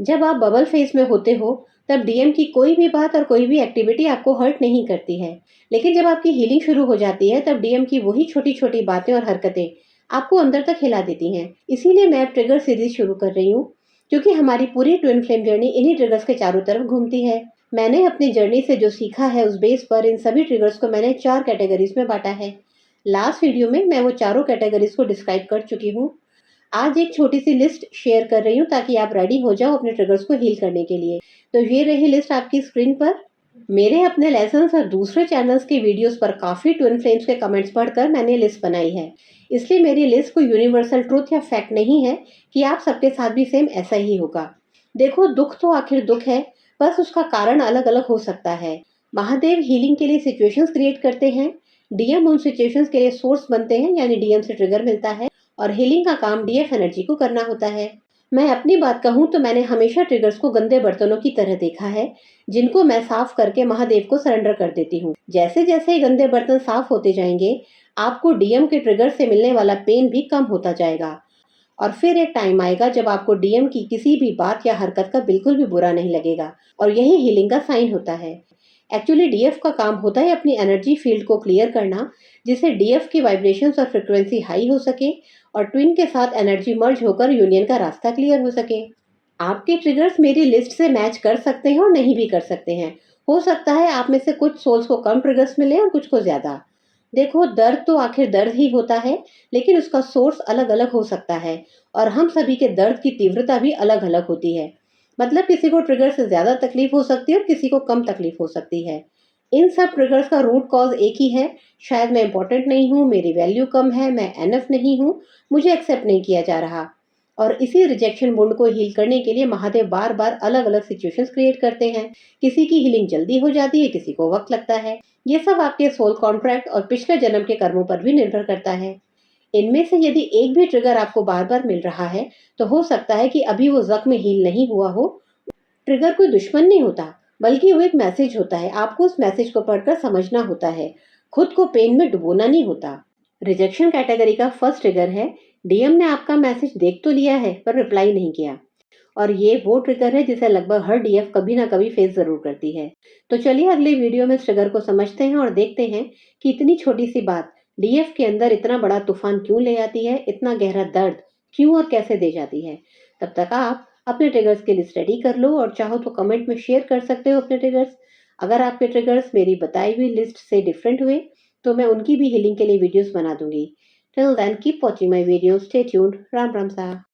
जब आप bubble phase में होते हो, तब डीएम की कोई भी बात और कोई भी एक्टिविटी आपको हर्ट नहीं करती है। लेकिन जब आपकी हीलिंग शुरू हो जाती है, तब डीएम की वही छोटी-छोटी बातें और हरकतें आपको अंदर तक हिला देती हैं। इसीलिए मैं अब ट्रिगर सीरीज शुरू कर रही हूँ, क्योंकि हमारी पूरी ट्विन फ्लेम जर्नी इन्हीं ट्रिगर्स के चारों तरफ घूमती है। मैंने अपनी जर्नी से जो सीखा है, उस बेस पर इन सभी ट्रिगर्स को मैंने 4 कैटेगरीज में बाँटा है। लास्ट वीडियो में मैं वो चारों कैटेगरीज को डिस्क्राइब कर चुकी हूँ। आज एक छोटी-सी लिस्ट शेयर कर रही हूँ ताकि आप रेडी हो जाओ अपने ट्रिगर्स को हील करने के लिए। तो ये रही लिस्ट आपकी स्क्रीन पर। मेरे अपने लेसन्स और दूसरे चैनल्स की वीडियोस पर काफ़ी ट्विन फ्लेम्स के कमेंट्स पढ़कर मैंने लिस्ट बनाई है। इसलिए मेरी लिस्ट कोई यूनिवर्सल ट्रुथ या फैक्ट नहीं है कि आप सबके साथ भी सेम ऐसा ही होगा। देखो, दुख तो आखिर दुख है, बस उसका कारण अलग-अलग हो सकता है। महादेव हीलिंग के लिए सिचुएशंस क्रिएट करते हैं, डीएम उन सिचुएशंस के लिए सोर्स बनते हैं, यानी डीएम से ट्रिगर मिलता है, और हीलिंग का काम डीएफ एनर्जी को करना होता है। मैं अपनी बात कहूँ तो मैंने हमेशा ट्रिगर्स को गंदे बर्तनों की तरह देखा है, जिनको मैं साफ करके महादेव को सरेंडर कर देती हूँ। जैसे जैसे ये गंदे बर्तन साफ होते जाएंगे, आपको डीएम के ट्रिगर से मिलने वाला पेन भी कम होता जाएगा। और फिर एक टाइम आएगा जब आपको डीएम की किसी भी बात या हरकत का बिल्कुल भी बुरा नहीं लगेगा, और यही हीलिंग का साइन होता है। एक्चुअली डीएफ का काम होता है अपनी एनर्जी फील्ड को क्लियर करना, जिससे डीएफ की वाइब्रेशंस और फ्रिक्वेंसी हाई हो सके और ट्विन के साथ एनर्जी मर्ज होकर यूनियन का रास्ता क्लियर हो सके। आपके ट्रिगर्स मेरी लिस्ट से मैच कर सकते हैं और नहीं भी कर सकते हैं। हो सकता है आप में से कुछ सोल्स को कम ट्रिगर्स मिले और कुछ को ज्यादा। देखो, दर्द तो आखिर दर्द ही होता है, लेकिन उसका सोर्स अलग अलग हो सकता है, और हम सभी के दर्द की तीव्रता भी अलग अलग होती है। मतलब किसी को ट्रिगर से ज्यादा तकलीफ हो सकती है और किसी को कम तकलीफ हो सकती है। इन सब ट्रिगर्स का रूट कॉज एक ही है। शायद मैं इंपॉर्टेंट नहीं हूँ, मेरी वैल्यू कम है, मैं एनफ नहीं हूँ, मुझे एक्सेप्ट नहीं किया जा रहा। और इसी रिजेक्शन वुंड को हील करने के लिए महादेव बार बार अलग अलग सिचुएशंस क्रिएट करते हैं। किसी की हीलिंग जल्दी हो जाती है, किसी को वक्त लगता है। ये सब आपके सोल कॉन्ट्रैक्ट और पिछले जन्म के कर्मों पर भी निर्भर करता है। इनमें से यदि एक भी ट्रिगर आपको बार बार मिल रहा है, तो हो सकता है कि अभी वो जख्म हील नहीं हुआ हो। ट्रिगर कोई दुश्मन नहीं होता, बल्कि वो एक मैसेज होता है। आपको उस मैसेज को पढ़कर समझना होता है, खुद को पेन में डुबोना नहीं होता। रिजेक्शन कैटेगरी का फर्स्ट ट्रिगर है, डीएम ने आपका मैसेज देख तो लिया है पर रिप्लाई नहीं किया। और ये वो ट्रिगर है जिसे लगभग हर डीएफ कभी ना कभी फेस जरूर करती है। तो चलिए अगले वीडियो में इस ट्रिगर को समझते हैं और देखते हैं कि इतनी छोटी सी बात डीएफ के अंदर इतना बड़ा तूफान क्यों ले आती है, इतना गहरा दर्द क्यों और कैसे दे जाती है। तब तक आप अपने ट्रिगर्स के लिए स्टडी कर लो, और चाहो तो कमेंट में शेयर कर सकते हो अपने ट्रिगर्स। अगर आपके ट्रिगर्स मेरी बताई हुई लिस्ट से डिफरेंट हुए, तो मैं उनकी भी हीलिंग के लिए वीडियोस बना दूंगी। Till then keep watching my videos, stay tuned. Ram Ram सा।